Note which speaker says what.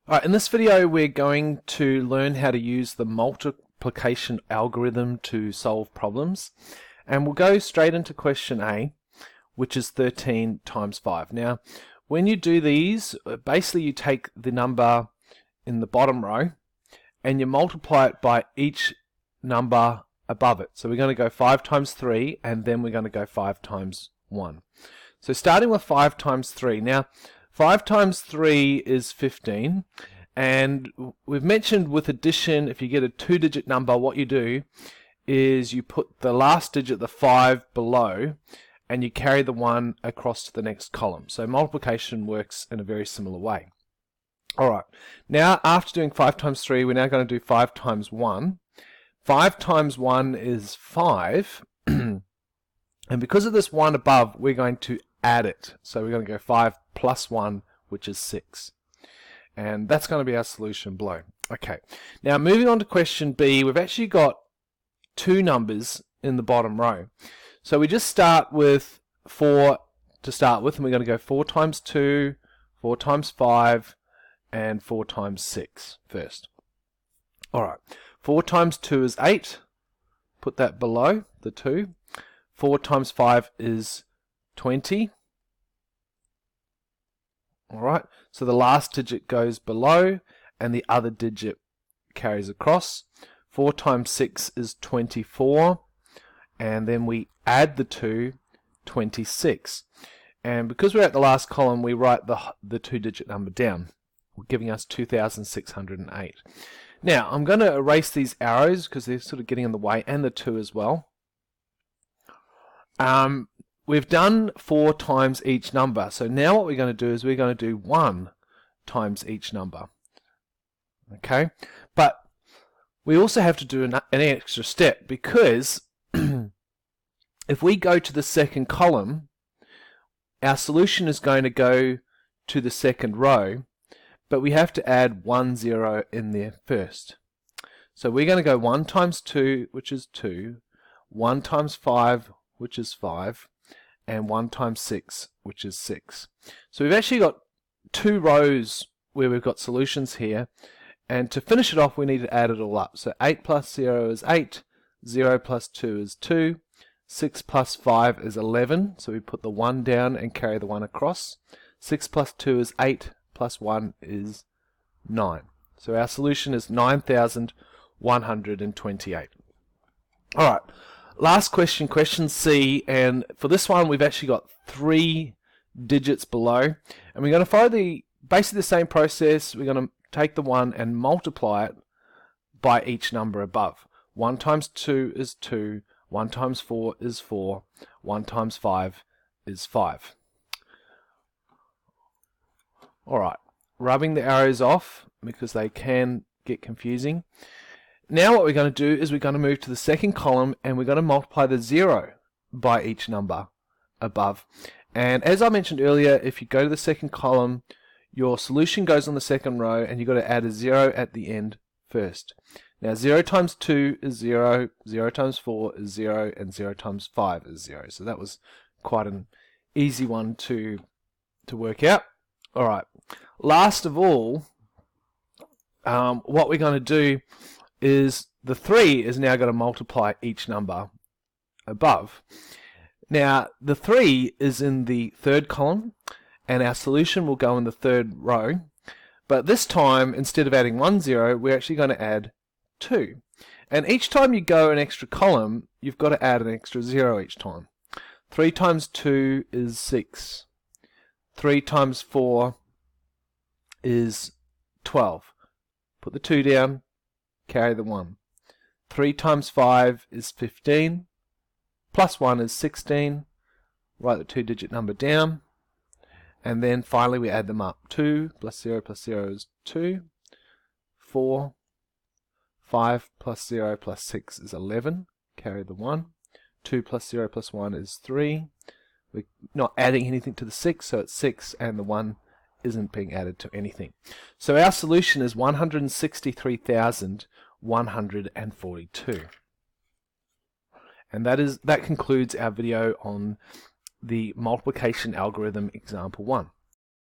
Speaker 1: Alright, in this video we're going to learn how to use the multiplication algorithm to solve problems, and we'll go straight into question A, which is 13 times 5. Now when you do these, basically you take the number in the bottom row and you multiply it by each number above it. So we're going to go 5 times 3 and then we're going to go 5 times 1. So starting with 5 times 3. Now 5 times 3 is 15, and we've mentioned with addition, if you get a two-digit number, what you do is you put the last digit, the 5, below, and you carry the 1 across to the next column. So multiplication works in a very similar way. Alright, now after doing 5 times 3, we're now going to do 5 times 1. 5 times 1 is 5, and because of this 1 above, we're going to add it. So we're going to go 5 plus 1, which is 6. And that's going to be our solution below. Okay, now moving on to question B, we've actually got two numbers in the bottom row. So we just start with 4 to start with, and we're going to go 4 times 2, 4 times 5, and 4 times 6 first. Alright, 4 times 2 is 8. Put that below the 2. 4 times 5 is 20. Alright, so the last digit goes below and the other digit carries across. 4 times 6 is 24, and then we add the 2, 26. And because we're at the last column, we write the two-digit number down, giving us 2,608. Now I'm going to erase these arrows because they're sort of getting in the way, and the 2 as well. We've done 4 times each number, so now what we're going to do is we're going to do 1 times each number. Okay, but we also have to do an extra step, because if we go to the second column, our solution is going to go to the second row, but we have to add 1 0 in there first. So we're going to go 1 times 2, which is 2, 1 times 5, which is 5, and 1 times 6, which is 6. So we've actually got two rows where we've got solutions here, and to finish it off we need to add it all up. So 8 plus 0 is 8, 0 plus 2 is 2, 6 plus 5 is 11, so we put the 1 down and carry the 1 across. 6 plus 2 is 8, plus 1 is 9. So our solution is 9,128. Alright, last question, question C, and for this one we've actually got 3 digits below, and we're going to follow basically the same process. We're going to take the 1 and multiply it by each number above. 1 times 2 is 2, 1 times 4 is 4, 1 times 5 is 5. Alright, rubbing the arrows off because they can get confusing. Now what we're going to do is we're going to move to the second column, and we're going to multiply the 0 by each number above. And as I mentioned earlier, if you go to the second column, your solution goes on the second row, and you've got to add a 0 at the end first. Now 0 times 2 is 0, 0 times 4 is 0, and 0 times 5 is 0. So that was quite an easy one to work out. Alright, last of all, what we're going to do is the 3 is now going to multiply each number above. Now the 3 is in the third column, and our solution will go in the third row, but this time instead of adding 1 0, we're actually going to add 2. And each time you go an extra column, you've got to add an extra 0 each time. 3 times 2 is 6. 3 times 4 is 12. Put the 2 down, carry the 1. 3 times 5 is 15, plus 1 is 16, write the two-digit number down, and then finally we add them up. 2 plus 0 is 2, 4, 5 plus 0 plus 6 is 11, carry the 1, 2 plus 0 plus 1 is 3, we're not adding anything to the 6, so it's 6, and the 1 isn't being added to anything. So our solution is 163,142. And that concludes our video on the multiplication algorithm example 1.